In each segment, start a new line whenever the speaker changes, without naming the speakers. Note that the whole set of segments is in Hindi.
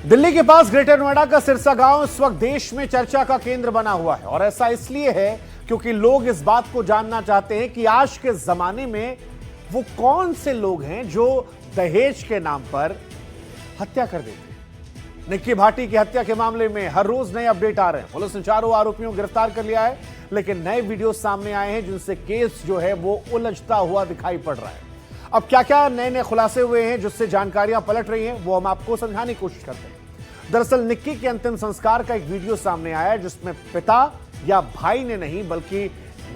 दिल्ली के पास ग्रेटर नोएडा का सिरसा गांव इस वक्त देश में चर्चा का केंद्र बना हुआ है और ऐसा इसलिए है क्योंकि लोग इस बात को जानना चाहते हैं कि आज के जमाने में वो कौन से लोग हैं जो दहेज के नाम पर हत्या कर देते हैं। निक्की भाटी की हत्या के मामले में हर रोज नए अपडेट आ रहे हैं। पुलिस ने चारों आरोपियों को गिरफ्तार कर लिया है, लेकिन नए वीडियो सामने आए हैं जिनसे केस जो है वो उलझता हुआ दिखाई पड़ रहा है। अब क्या क्या नए नए खुलासे हुए हैं जिससे जानकारियां पलट रही हैं, वो हम आपको समझाने की कोशिश करते हैं। दरअसल निक्की के अंतिम संस्कार का एक वीडियो सामने आया है जिसमें पिता या भाई ने नहीं बल्कि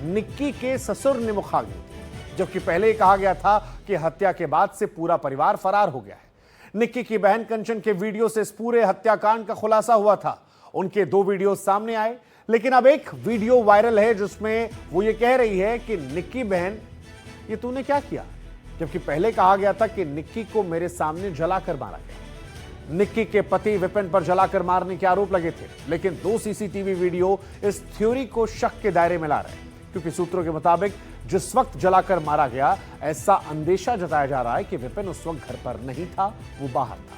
निक्की के ससुर ने मुखाग्नि दी, जबकि पहले कहा गया था कि हत्या के बाद से पूरा परिवार फरार हो गया है। निक्की की बहन कंचन के वीडियो से इस पूरे हत्याकांड का खुलासा हुआ था। उनके 2 वीडियो सामने आए, लेकिन अब एक वीडियो वायरल है जिसमें वो ये कह रही है कि निक्की बहन, ये तूने क्या किया, जबकि पहले कहा गया था कि निक्की को मेरे सामने जलाकर मारा गया। निक्की के पति विपिन पर जलाकर मारने के आरोप लगे थे, लेकिन 2 सीसीटीवी वीडियो इस थ्योरी को शक के दायरे में ला रहे हैं, क्योंकि सूत्रों के मुताबिक जिस वक्त जलाकर मारा गया ऐसा अंदेशा जताया जा रहा है कि विपिन उस वक्त घर पर नहीं था, वो बाहर था।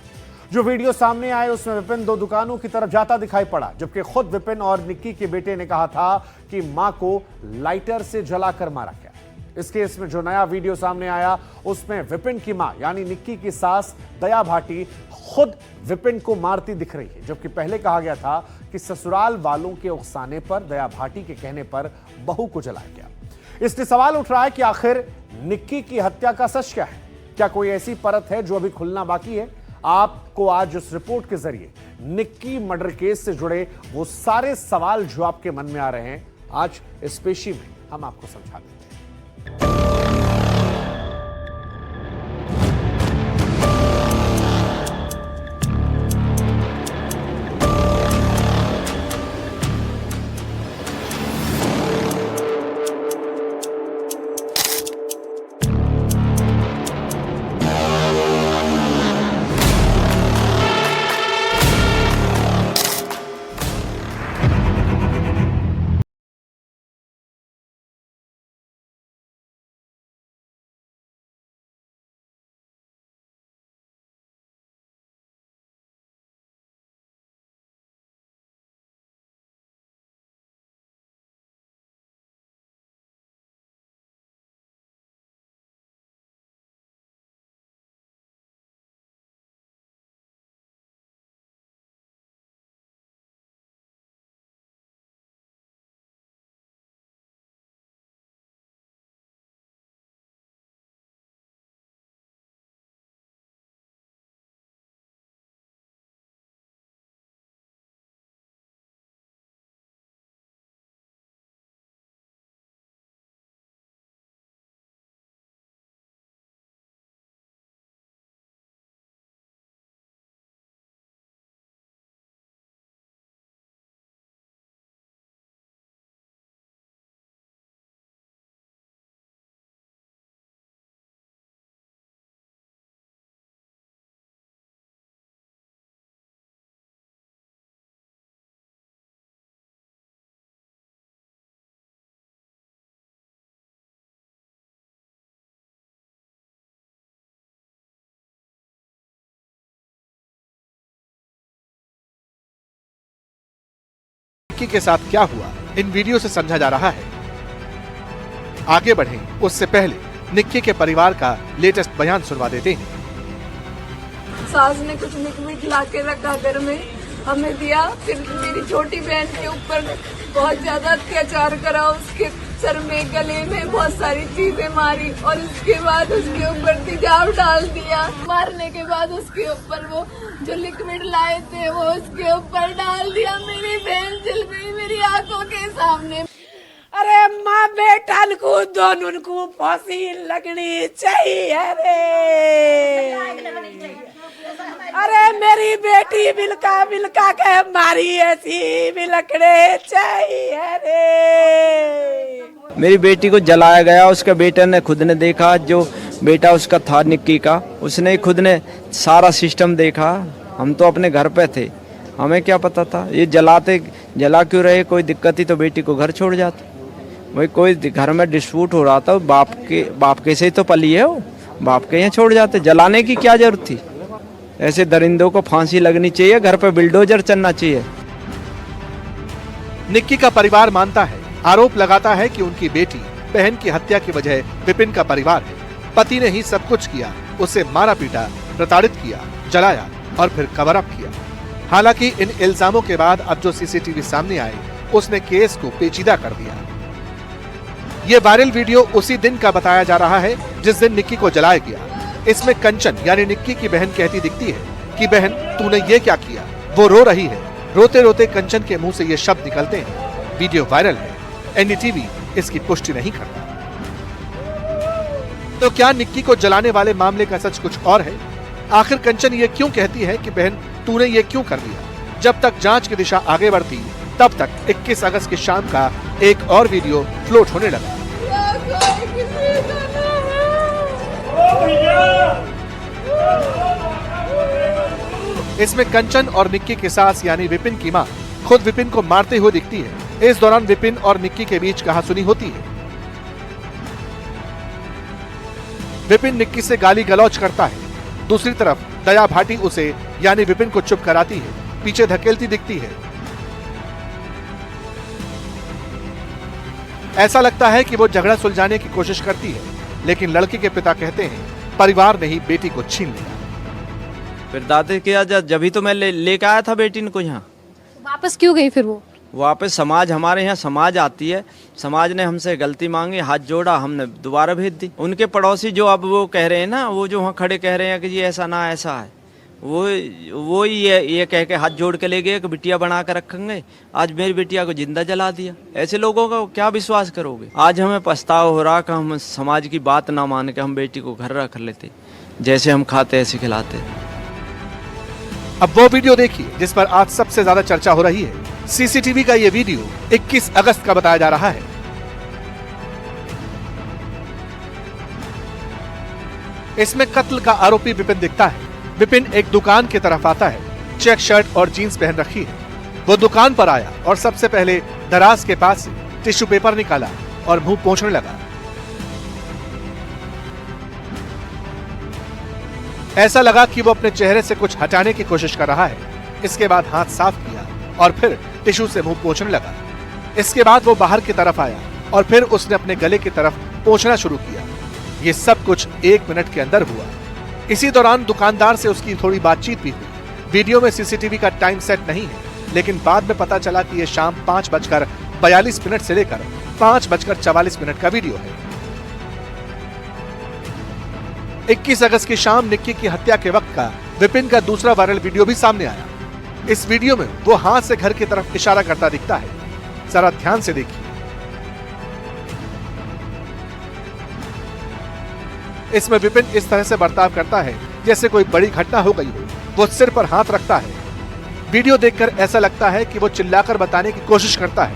जो वीडियो सामने आए उसमें विपिन 2 दुकानों की तरफ जाता दिखाई पड़ा, जबकि खुद विपिन और निक्की के बेटे ने कहा था कि मां को लाइटर से जलाकर मारा गया। इस केस में जो नया वीडियो सामने आया उसमें विपिन की मां यानी निक्की की सास दया भाटी खुद विपिन को मारती दिख रही है, जबकि पहले कहा गया था कि ससुराल वालों के उकसाने पर दया भाटी के कहने पर बहू को जलाया गया। इसलिए सवाल उठ रहा है कि आखिर निक्की की हत्या का सच क्या है? क्या कोई ऐसी परत है जो अभी खुलना बाकी है? आपको आज इस रिपोर्ट के जरिए निक्की मर्डर केस से जुड़े वो सारे सवाल जो आपके मन में आ रहे हैं, आज इस पेशी में हम आपको समझा देते हैं।
के साथ क्या हुआ इन वीडियो से समझा जा रहा है। आगे बढ़ें उससे पहले निक्की के परिवार का लेटेस्ट बयान सुनवा देते हैं।
सास ने कुछ मीट ला के रखा घर में, हमें दिया। फिर मेरी छोटी बहन के ऊपर बहुत ज्यादा अत्याचार करा, उसके सर में गले में बहुत सारी चीजें मारी और उसके बाद उसके ऊपर तेजाब डाल दिया। मारने के बाद उसके ऊपर वो जो लिक्विड लाए थे वो उसके ऊपर डाल दिया। मेरी बहन जल गई मेरी आंखों के सामने।
अरे माँ बेटा को दोनों को फांसी लगनी चाहिए रे। अरे मेरी बेटी बिलका बिलका के मारी ऐसी बिलकड़े चाहिए रे।
मेरी बेटी को जलाया गया, उसका बेटा ने खुद ने देखा, जो बेटा उसका था निक्की का, उसने खुद ने सारा सिस्टम देखा। हम तो अपने घर पे थे, हमें क्या पता था ये जला क्यों रहे। कोई दिक्कत ही तो बेटी को घर छोड़ जाते। वही कोई घर में डिस्प्यूट हो रहा था, बाप के से ही तो पली है वो, बाप के यहाँ छोड़ जाते। जलाने की क्या जरूरत थी? ऐसे दरिंदों को फांसी लगनी चाहिए, घर पे बुलडोजर चलना चाहिए।
निक्की का परिवार मानता है, आरोप लगाता है कि उनकी बेटी बहन की हत्या की वजह विपिन का परिवार है। पति ने ही सब कुछ किया, उसे मारा पीटा, प्रताड़ित किया, जलाया और फिर कवर अप किया। हालांकि इन इल्जामों के बाद अब जो सीसीटीवी सामने आए, उसने केस को पेचीदा कर दिया। ये वायरल वीडियो उसी दिन का बताया जा रहा है जिस दिन निक्की को जलाया गया। इसमें कंचन यानी निक्की की बहन कहती दिखती है कि बहन तूने ये क्या किया। वो रो रही है। रोते रोते कंचन के मुंह से ये शब्द निकलते हैं। वीडियो वायरल है। एनडीटीवी इसकी पुष्टि नहीं करता। तो क्या निक्की को जलाने वाले मामले का सच कुछ और है? आखिर कंचन ये क्यों कहती है कि बहन तूने ये क्यों कर दिया? जब तक जांच की दिशा आगे बढ़ती, तब तक 21 अगस्त की शाम का एक और वीडियो फ्लोट होने लगा। इसमें कंचन और निक्की की सास यानी विपिन की मां खुद विपिन को मारते हुए दिखती है। इस दौरान विपिन और निक्की के बीच कहासुनी होती है। विपिन निक्की से गाली गलौज करता है। दूसरी तरफ दया भाटी उसे यानी विपिन को चुप कराती है, पीछे धकेलती दिखती है। ऐसा लगता है कि वो झगड़ा सुलझाने की कोशिश करती है, लेकिन लड़के के पिता कहते हैं परिवार ने ही बेटी को छीन लिया।
फिर दादी किया जब ही तो मैं लेके आया था बेटी को यहाँ।
वापस क्यों गई फिर वो?
वापस समाज, हमारे यहाँ समाज आती है, समाज ने हमसे गलती मांगी, हाथ जोड़ा, हमने दोबारा भेज दी। उनके पड़ोसी जो अब वो कह रहे हैं ना, वो जो वहाँ खड़े कह रहे हैं कि ये ऐसा ना ऐसा है, वो ये कह के हाथ जोड़ के ले गए कि बिटिया बना कर रखेंगे। आज मेरी बिटिया को जिंदा जला दिया। ऐसे लोगों का क्या विश्वास करोगे? आज हमें पछतावा हो रहा कि हम समाज की बात ना मान के हम बेटी को घर रख लेते, जैसे हम खाते ऐसे खिलाते।
अब वो वीडियो देखिए जिस पर आज सबसे ज्यादा चर्चा हो रही है। सीसीटीवी का ये वीडियो 21 अगस्त का बताया जा रहा है। इसमें कत्ल का आरोपी विपिन दिखता है। विपिन एक दुकान की तरफ आता है। चेक शर्ट और जीन्स पहन रखी है। वो दुकान पर आया और सबसे पहले दराज के पास से टिश्यू पेपर निकाला और मुंह पोंछने लगा। ऐसा लगा कि वो अपने चेहरे से कुछ हटाने की कोशिश कर रहा है। इसके बाद हाथ साफ किया और फिर टिश्यू से मुंह पोंछने लगा। इसके बाद वो बाहर की तरफ आया और फिर उसने अपने गले की तरफ पोंछना शुरू किया। ये सब कुछ 1 मिनट के अंदर हुआ। इसी दौरान दुकानदार से उसकी थोड़ी बातचीत भी हुई। वीडियो में सीसीटीवी का टाइम सेट नहीं है, लेकिन बाद में पता चला कि ये शाम 5:42 से लेकर 5:44 का वीडियो है। 21 अगस्त की शाम निक्की की हत्या के वक्त का विपिन का दूसरा वायरल वीडियो भी सामने आया। इस वीडियो में वो हाथ से घर की तरफ इशारा करता दिखता है। जरा ध्यान से देखिए। इसमें विपिन इस तरह से बर्ताव करता है जैसे कोई बड़ी घटना हो गई हो। वो सिर पर हाथ रखता है। वीडियो देखकर ऐसा लगता है कि वो चिल्लाकर बताने की कोशिश करता है।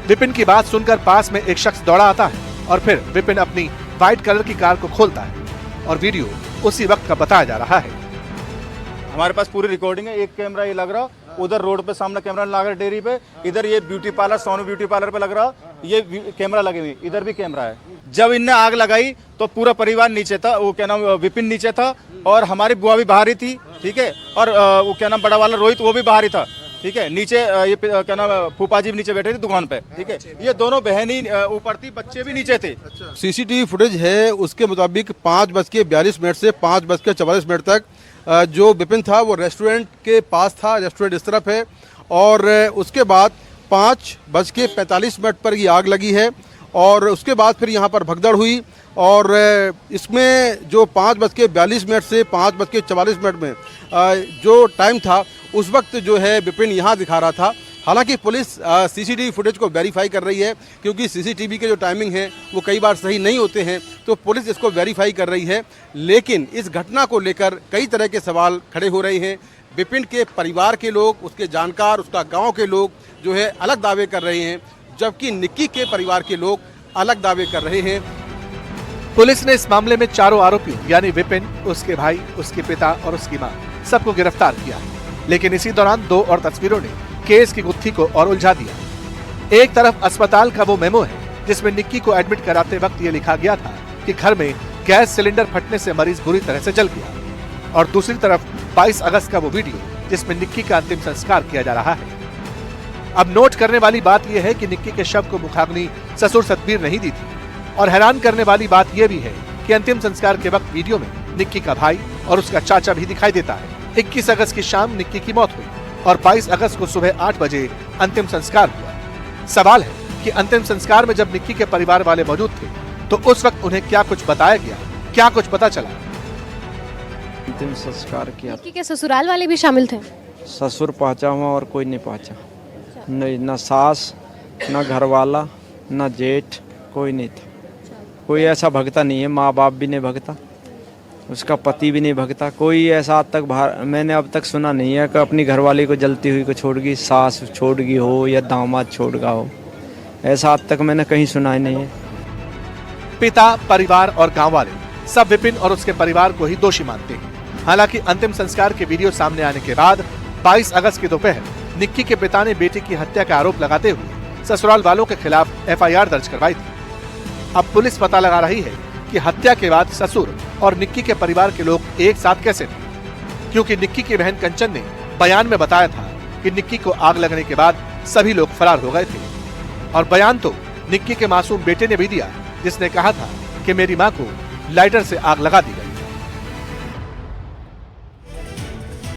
विपिन की बात सुनकर पास में एक शख्स दौड़ा आता है और फिर विपिन अपनी व्हाइट कलर की कार को खोलता है और वीडियो उसी वक्त का बताया जा रहा है।
हमारे पास पूरी रिकॉर्डिंग है। एक कैमरा ये लग रहा, उधर रोड पे सामने कैमरा लगा डेयरी पे, इधर ये beauty parlour Sonu beauty parlour पे लग रहा, ये कैमरा लगे हुए, इधर भी कैमरा है। जब इनने आग लगाई तो पूरा परिवार नीचे था। वो क्या नाम विपिन नीचे था और हमारी बुआ भी बाहर ही थी, ठीक है। और वो क्या नाम बड़ा वाला रोहित वो भी बाहर ही था, ठीक है। नीचे ये क्या नाम फूफा जी भी नीचे बैठे थे दुकान पे, ठीक है। ये दोनों बहन ही ऊपर थी, बच्चे भी नीचे थे।
सीसीटीवी फुटेज है उसके मुताबिक 5:42 से 5:44 तक जो विपिन था वो रेस्टोरेंट के पास था। रेस्टोरेंट इस तरफ है और उसके बाद 5:45 पर ये आग लगी है और उसके बाद फिर यहाँ पर भगदड़ हुई और इसमें जो 5:42 से 5:44 में जो टाइम था उस वक्त जो है विपिन यहाँ दिखा रहा था। हालांकि पुलिस सीसीटीवी फुटेज को वेरीफाई कर रही है क्योंकि सीसीटीवी के जो टाइमिंग है वो कई बार सही नहीं होते हैं, तो पुलिस इसको वेरीफाई कर रही है। लेकिन इस घटना को लेकर कई तरह के सवाल खड़े हो रहे हैं। विपिन के परिवार के लोग, उसके जानकार, उसका गांव के लोग जो है अलग दावे कर रहे हैं, जबकि निक्की के परिवार के लोग अलग दावे कर रहे हैं।
पुलिस ने इस मामले में चारों आरोपियों यानी विपिन, उसके भाई, उसके पिता और उसकी मां सबको गिरफ्तार किया है। लेकिन इसी दौरान 2 और तस्वीरों ने केस की गुत्थी को और उलझा दिया। एक तरफ अस्पताल का वो मेमो है जिसमें निक्की को एडमिट कराते वक्त ये लिखा गया था कि घर में गैस सिलेंडर फटने से मरीज बुरी तरह से जल गया, और दूसरी तरफ 22 अगस्त का वो वीडियो जिसमें निक्की का अंतिम संस्कार किया जा रहा है। अब नोट करने वाली बात यह है कि निक्की के शव को मुखाग्नि ससुर सतबीर नहीं दी थी और हैरान करने वाली बात यह भी है कि अंतिम संस्कार के वक्त वीडियो में निक्की का भाई और उसका चाचा भी दिखाई देता है। 21 अगस्त की शाम निक्की की मौत हुई और 22 अगस्त को सुबह 8 बजे अंतिम संस्कार हुआ। सवाल है कि अंतिम संस्कार में जब निक्की के परिवार वाले मौजूद थे तो उस वक्त उन्हें क्या कुछ बताया गया, क्या कुछ पता चला?
अंतिम संस्कार किया,
निक्की के ससुराल वाले भी शामिल थे?
ससुर पहुंचा हुआ और कोई नहीं पहुंचा, नहीं, ना सास, ना घर वाला, ना जेठ, कोई नहीं था। कोई ऐसा भगता नहीं है, माँ बाप भी नहीं भगता, उसका पति भी नहीं भगता, कोई ऐसा आज तक मैंने अब तक सुना नहीं है कि अपनी घरवाली को जलती हुई को छोड़ गई, सास छोड़ गई हो या दामाद छोड़ गया हो, ऐसा आज तक मैंने कहीं सुना ही नहीं है।
पिता, परिवार और गांव वाले सब विपिन और उसके परिवार को ही दोषी मानते हैं। हालांकि अंतिम संस्कार के वीडियो सामने आने के बाद 22 अगस्त की दोपहर निक्की के पिता ने बेटी की हत्या का आरोप लगाते हुए ससुराल वालों के खिलाफ FIR दर्ज करवाई थी। अब पुलिस पता लगा रही है कि हत्या के बाद ससुर और निक्की के परिवार के लोग एक साथ कैसे थे, क्योंकि निक्की की बहन कंचन ने बयान में बताया था कि निक्की को आग लगने के बाद सभी लोग फरार हो गए थे। और बयान तो निक्की के मासूम बेटे ने भी दिया, जिसने कहा था कि मेरी मां को लाइटर से आग लगा दी गई।